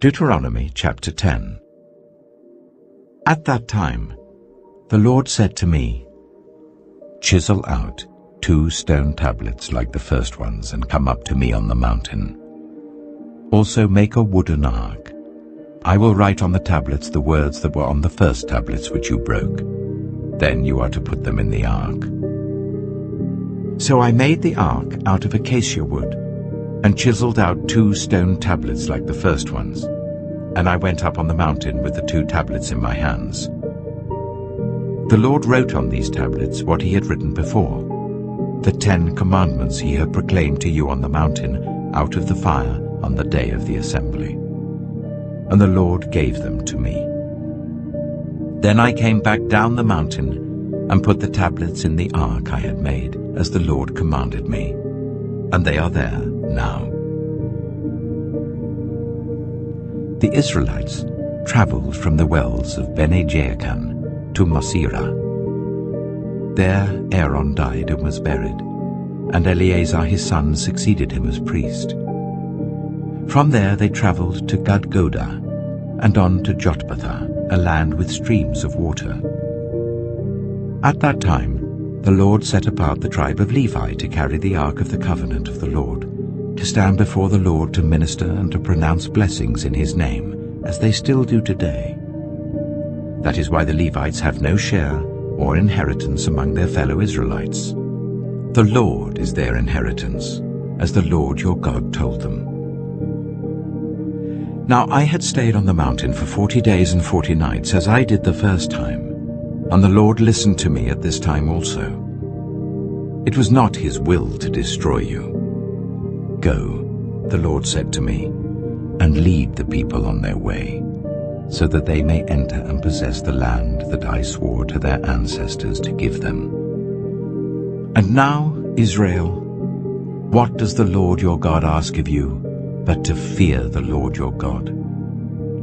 Deuteronomy chapter 10. At that time, the Lord said to me, "Chisel out 2 stone tablets like the first ones and come up to me on the mountain. Also make a wooden ark. I will write on the tablets the words that were on the first tablets which you broke. Then you are to put them in the ark." So I made the ark out of acacia wood and chiseled out 2 stone tablets like the first ones, and I went up on the mountain with the 2 tablets in my hands. The Lord wrote on these tablets what he had written before, the 10 commandments he had proclaimed to you on the mountain out of the fire on the day of the assembly. And the Lord gave them to me. Then I came back down the mountain and put the tablets in the ark I had made, as the Lord commanded me, and they are there now. The Israelites traveled from the wells of Bene-Jaakan to Mosera. There Aaron died and was buried, and Eleazar his son succeeded him as priest. From there they traveled to Gudgodah, and on to Jotbathah, a land with streams of water. At that time the Lord set apart the tribe of Levi to carry the ark of the covenant of the Lord, to stand before the Lord to minister and to pronounce blessings in his name, as they still do today. That is why the Levites have no share or inheritance among their fellow Israelites. The Lord is their inheritance, as the Lord your God told them. Now I had stayed on the mountain for 40 days and 40 nights, as I did the first time, and the Lord listened to me at this time also. It was not his will to destroy you. "Go," the Lord said to me, "and lead the people on their way, so that they may enter and possess the land that I swore to their ancestors to give them. And now, Israel, what does the Lord your God ask of you but to fear the Lord your God,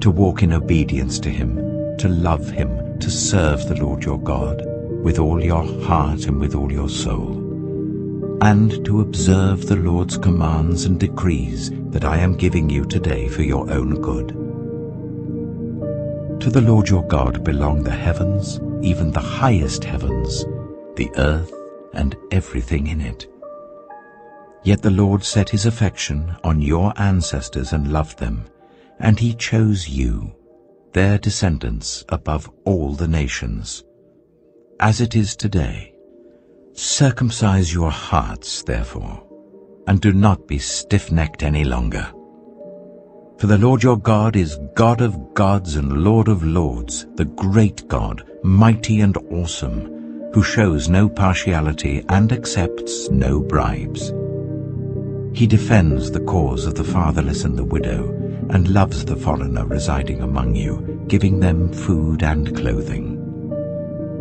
to walk in obedience to him, to love him, to serve the Lord your God with all your heart and with all your soul, and to observe the Lord's commands and decrees that I am giving you today for your own good? To the Lord your God belong the heavens, even the highest heavens, the earth and everything in it. Yet the Lord set his affection on your ancestors and loved them, and he chose you, their descendants, above all the nations. As it is today, circumcise your hearts, therefore, and do not be stiff-necked any longer. For the Lord your God is God of gods and Lord of lords, the great God, mighty and awesome, who shows no partiality and accepts no bribes. He defends the cause of the fatherless and the widow, and loves the foreigner residing among you, giving them food and clothing.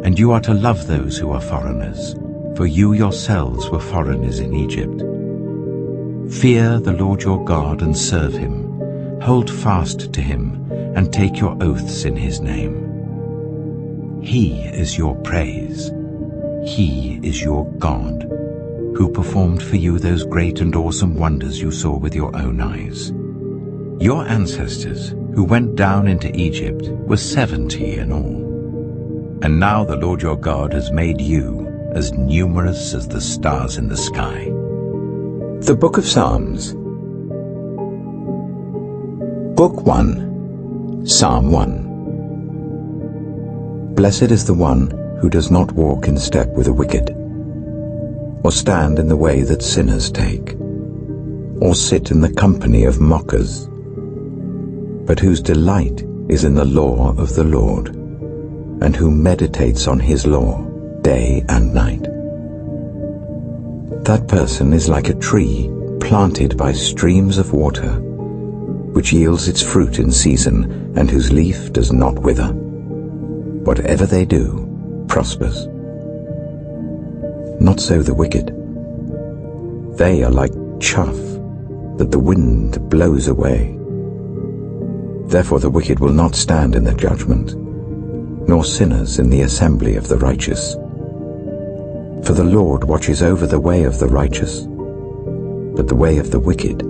And you are to love those who are foreigners, for you yourselves were foreigners in Egypt. Fear the Lord your God and serve him. Hold fast to him, and take your oaths in his name. He is your praise. He is your God, who performed for you those great and awesome wonders you saw with your own eyes. Your ancestors, who went down into Egypt, were 70 in all. And now the Lord your God has made you as numerous as the stars in the sky. The Book of Psalms. Book 1, Psalm 1. Blessed is the one who does not walk in step with the wicked, or stand in the way that sinners take, or sit in the company of mockers, but whose delight is in the law of the Lord, and who meditates on his law day and night. That person is like a tree planted by streams of water, which yields its fruit in season, and whose leaf does not wither. Whatever they do prospers. Not so the wicked. They are like chaff that the wind blows away. Therefore the wicked will not stand in the judgment, nor sinners in the assembly of the righteous. For the Lord watches over the way of the righteous, but the way of the wicked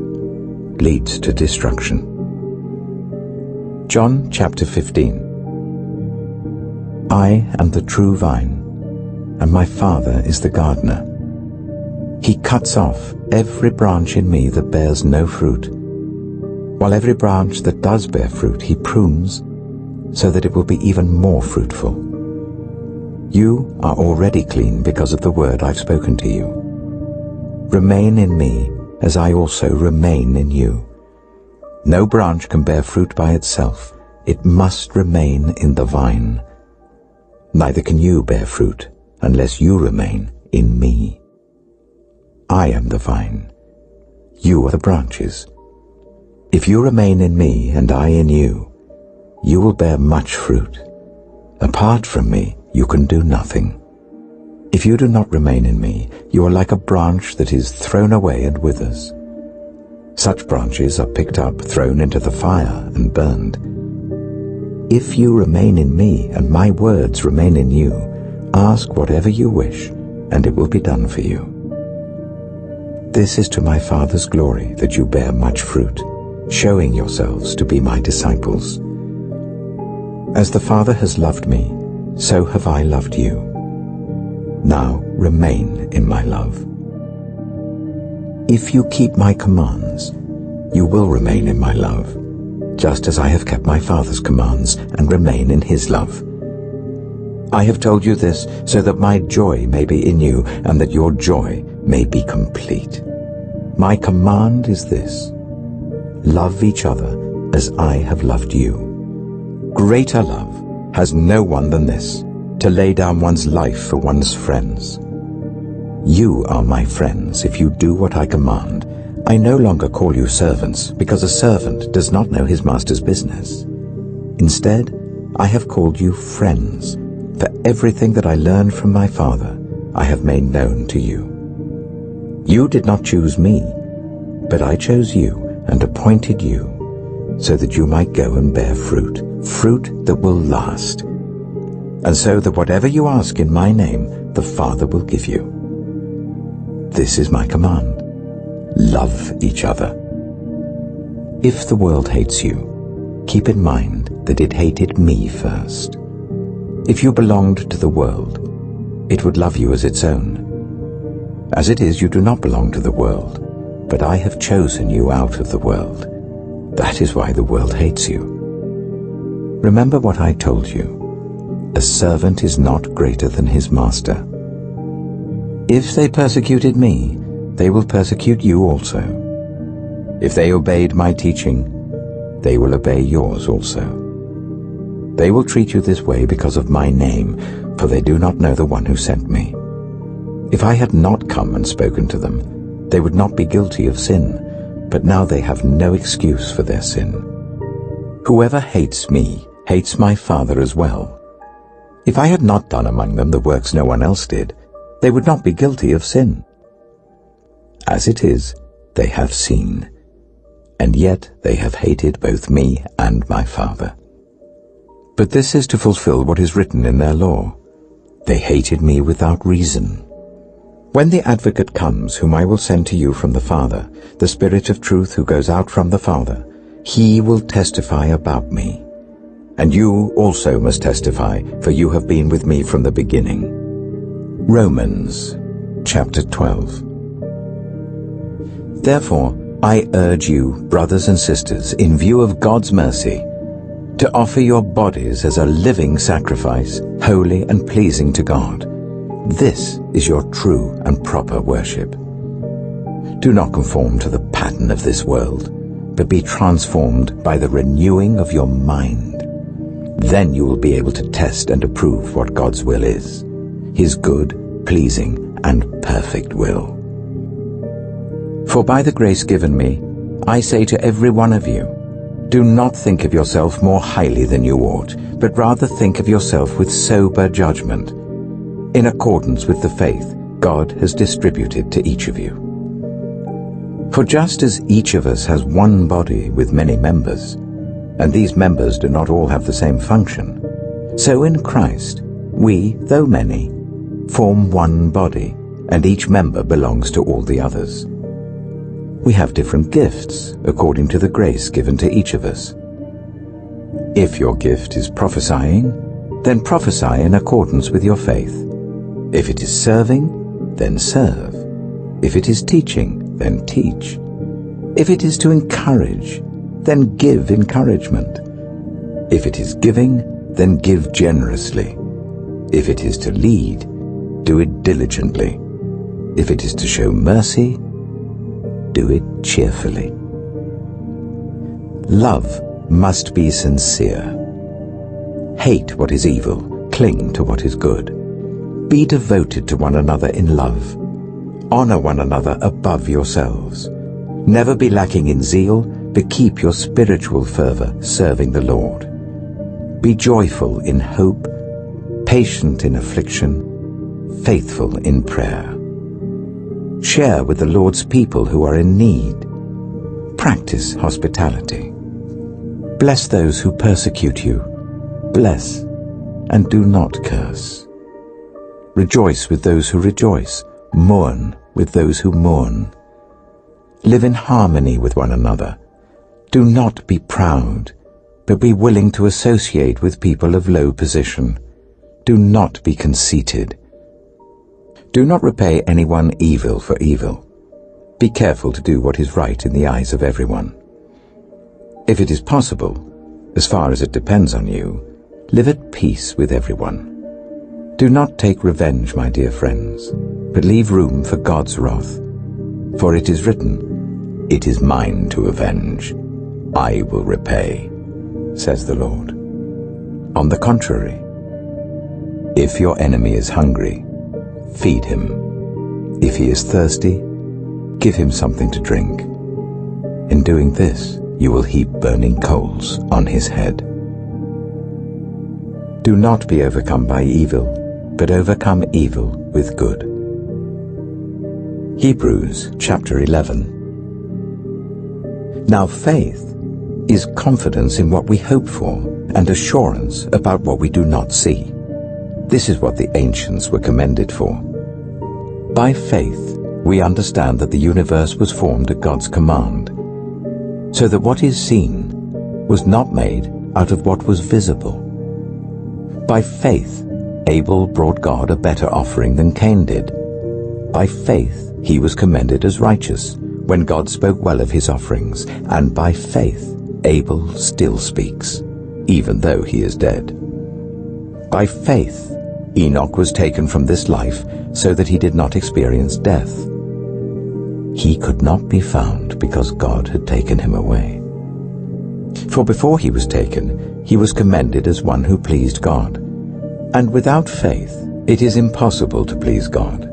leads to destruction. John chapter 15. I am the true vine, and my Father is the gardener. He cuts off every branch in me that bears no fruit, while every branch that does bear fruit he prunes, so that it will be even more fruitful. You are already clean because of the word I've spoken to you. Remain in me, as I also remain in you. No branch can bear fruit by itself. It must remain in the vine. Neither can you bear fruit unless you remain in me. I am the vine. You are the branches. If you remain in me and I in you, you will bear much fruit. Apart from me, you can do nothing. If you do not remain in me, you are like a branch that is thrown away and withers. Such branches are picked up, thrown into the fire, and burned. If you remain in me, and my words remain in you, ask whatever you wish, and it will be done for you. This is to my Father's glory, that you bear much fruit, showing yourselves to be my disciples. As the Father has loved me, so have I loved you. Now remain in my love. If you keep my commands, you will remain in my love, just as I have kept my Father's commands and remain in his love. I have told you this so that my joy may be in you and that your joy may be complete. My command is this: love each other as I have loved you. Greater love has no one than this, to lay down one's life for one's friends. You are my friends if you do what I command. I no longer call you servants, because a servant does not know his master's business. Instead, I have called you friends, for everything that I learned from my Father I have made known to you. You did not choose me, but I chose you and appointed you, so that you might go and bear fruit, fruit that will last, and so that whatever you ask in my name, the Father will give you. This is my command: love each other. If the world hates you, keep in mind that it hated me first. If you belonged to the world, it would love you as its own. As it is, you do not belong to the world, but I have chosen you out of the world. That is why the world hates you. Remember what I told you: a servant is not greater than his master. If they persecuted me, they will persecute you also. If they obeyed my teaching, they will obey yours also. They will treat you this way because of my name, for they do not know the one who sent me. If I had not come and spoken to them, they would not be guilty of sin, but now they have no excuse for their sin. Whoever hates me hates my Father as well. If I had not done among them the works no one else did, they would not be guilty of sin. As it is, they have seen, and yet they have hated both me and my Father. But this is to fulfill what is written in their law: they hated me without reason. When the Advocate comes, whom I will send to you from the Father, the Spirit of truth who goes out from the Father, he will testify about me. And you also must testify, for you have been with me from the beginning. Romans chapter 12. Therefore, I urge you, brothers and sisters, in view of God's mercy, to offer your bodies as a living sacrifice, holy and pleasing to God. This is your true and proper worship. Do not conform to the pattern of this world, but be transformed by the renewing of your mind. Then you will be able to test and approve what God's will is, his good, pleasing, and perfect will. For by the grace given me, I say to every one of you, do not think of yourself more highly than you ought, but rather think of yourself with sober judgment, in accordance with the faith God has distributed to each of you. For just as each of us has one body with many members, and these members do not all have the same function, so in Christ we, though many, form one body, and each member belongs to all the others. We have different gifts according to the grace given to each of us. If your gift is prophesying, then prophesy in accordance with your faith. If it is serving, then serve. If it is teaching, then teach. If it is to encourage, then give encouragement. If it is giving, then give generously. If it is to lead, do it diligently. If it is to show mercy, do it cheerfully. Love must be sincere. Hate what is evil, cling to what is good. Be devoted to one another in love. Honor one another above yourselves. Never be lacking in zeal, but keep your spiritual fervor serving the Lord. Be joyful in hope, patient in affliction, faithful in prayer. Share with the Lord's people who are in need. Practice hospitality. Bless those who persecute you. Bless and do not curse. Rejoice with those who rejoice. Mourn with those who mourn. Live in harmony with one another. Do not be proud, but be willing to associate with people of low position. Do not be conceited. Do not repay anyone evil for evil. Be careful to do what is right in the eyes of everyone. If it is possible, as far as it depends on you, live at peace with everyone. Do not take revenge, my dear friends, but leave room for God's wrath. For it is written, "It is mine to avenge. I will repay," says the Lord. On the contrary, if your enemy is hungry, feed him. If he is thirsty, give him something to drink. In doing this, you will heap burning coals on his head. Do not be overcome by evil, but overcome evil with good. Hebrews chapter 11. Now faith is confidence in what we hope for and assurance about what we do not see. This is what the ancients were commended for. By faith, we understand that the universe was formed at God's command, so that what is seen was not made out of what was visible. By faith, Abel brought God a better offering than Cain did. By faith, he was commended as righteous when God spoke well of his offerings, and by faith, Abel still speaks, even though he is dead. By faith, Enoch was taken from this life so that he did not experience death. He could not be found because God had taken him away. For before he was taken, he was commended as one who pleased God. And without faith, it is impossible to please God,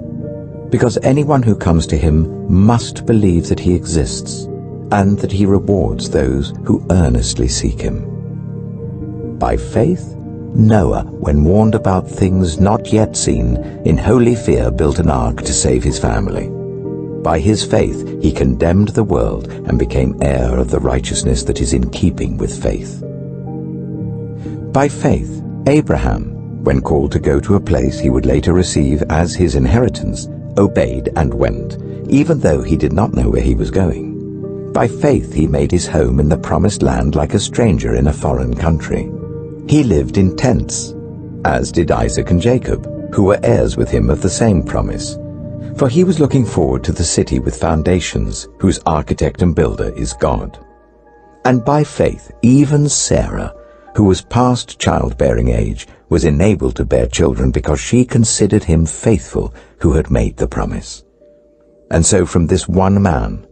because anyone who comes to him must believe that he exists, and that he rewards those who earnestly seek him. By faith, Noah, when warned about things not yet seen, in holy fear built an ark to save his family. By his faith he condemned the world and became heir of the righteousness that is in keeping with faith. By faith, Abraham, when called to go to a place he would later receive as his inheritance, obeyed and went, even though he did not know where he was going. By faith he made his home in the promised land like a stranger in a foreign country. He lived in tents, as did Isaac and Jacob, who were heirs with him of the same promise. For he was looking forward to the city with foundations, whose architect and builder is God. And by faith even Sarah, who was past childbearing age, was enabled to bear children because she considered him faithful who had made the promise. And so from this one man,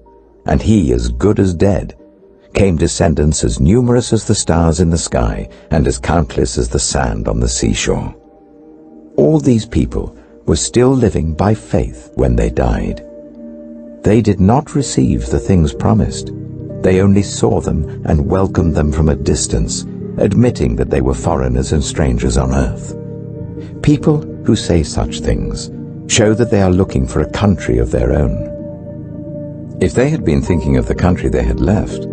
and he as good as dead, came descendants as numerous as the stars in the sky and as countless as the sand on the seashore. All these people were still living by faith when they died. They did not receive the things promised. They only saw them and welcomed them from a distance, admitting that they were foreigners and strangers on earth. People who say such things show that they are looking for a country of their own. If they had been thinking of the country they had left,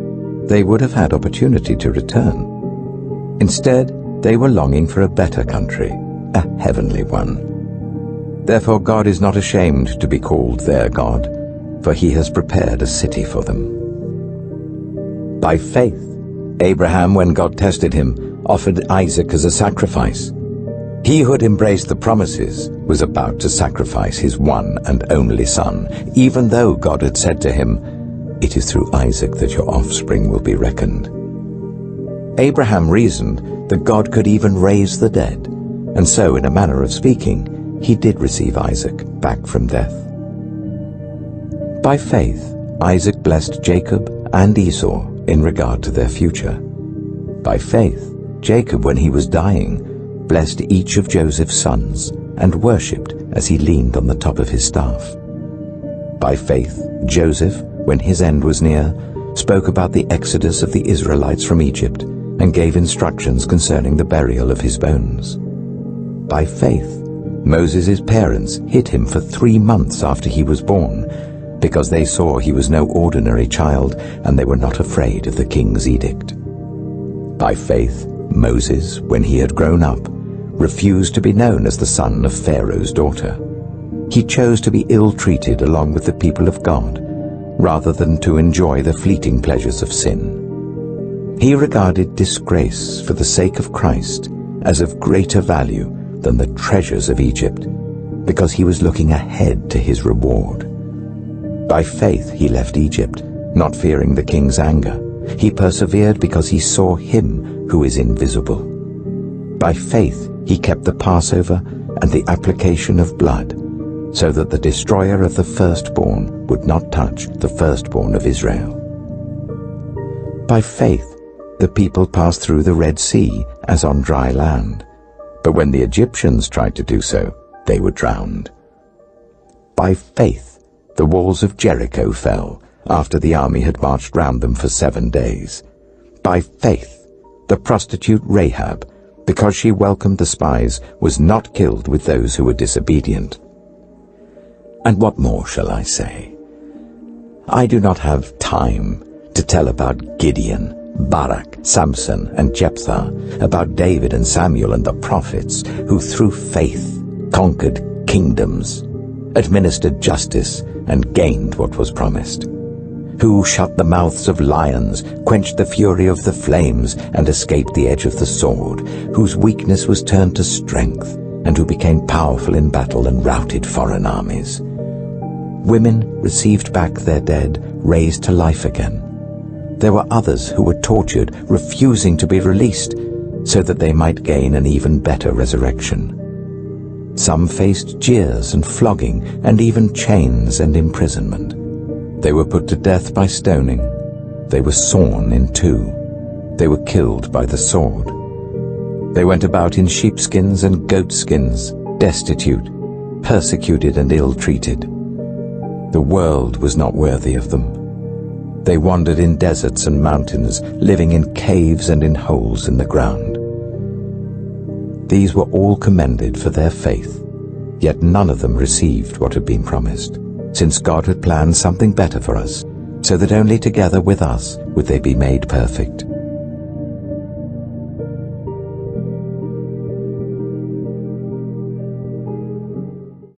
they would have had opportunity to return. Instead, they were longing for a better country, a heavenly one. Therefore God is not ashamed to be called their God, for he has prepared a city for them. By faith, Abraham, when God tested him, offered Isaac as a sacrifice. He who had embraced the promises was about to sacrifice his one and only son, even though God had said to him, "It is through Isaac that your offspring will be reckoned." Abraham reasoned that God could even raise the dead, and so, in a manner of speaking, he did receive Isaac back from death. By faith, Isaac blessed Jacob and Esau in regard to their future. By faith, Jacob, when he was dying, blessed each of Joseph's sons and worshipped as he leaned on the top of his staff. By faith, Joseph, when his end was near, spoke about the exodus of the Israelites from Egypt and gave instructions concerning the burial of his bones. By faith, Moses' parents hid him for 3 months after he was born, because they saw he was no ordinary child and they were not afraid of the king's edict. By faith, Moses, when he had grown up, refused to be known as the son of Pharaoh's daughter. He chose to be ill-treated along with the people of God, rather than to enjoy the fleeting pleasures of sin. He regarded disgrace for the sake of Christ as of greater value than the treasures of Egypt, because he was looking ahead to his reward. By faith he left Egypt, not fearing the king's anger. He persevered because he saw him who is invisible. By faith he kept the Passover and the application of blood, so that the destroyer of the firstborn would not touch the firstborn of Israel. By faith the people passed through the Red Sea as on dry land, but when the Egyptians tried to do so, they were drowned. By faith the walls of Jericho fell after the army had marched round them for 7 days. By faith the prostitute Rahab, because she welcomed the spies, was not killed with those who were disobedient. And what more shall I say? I do not have time to tell about Gideon, Barak, Samson, and Jephthah, about David and Samuel and the prophets, who through faith conquered kingdoms, administered justice, and gained what was promised, who shut the mouths of lions, quenched the fury of the flames, and escaped the edge of the sword, whose weakness was turned to strength, and who became powerful in battle and routed foreign armies. Women received back their dead, raised to life again. There were others who were tortured, refusing to be released, so that they might gain an even better resurrection. Some faced jeers and flogging, and even chains and imprisonment. They were put to death by stoning. They were sawn in two. They were killed by the sword. They went about in sheepskins and goatskins, destitute, persecuted and ill-treated. The world was not worthy of them. They wandered in deserts and mountains, living in caves and in holes in the ground. These were all commended for their faith, yet none of them received what had been promised, since God had planned something better for us, so that only together with us would they be made perfect.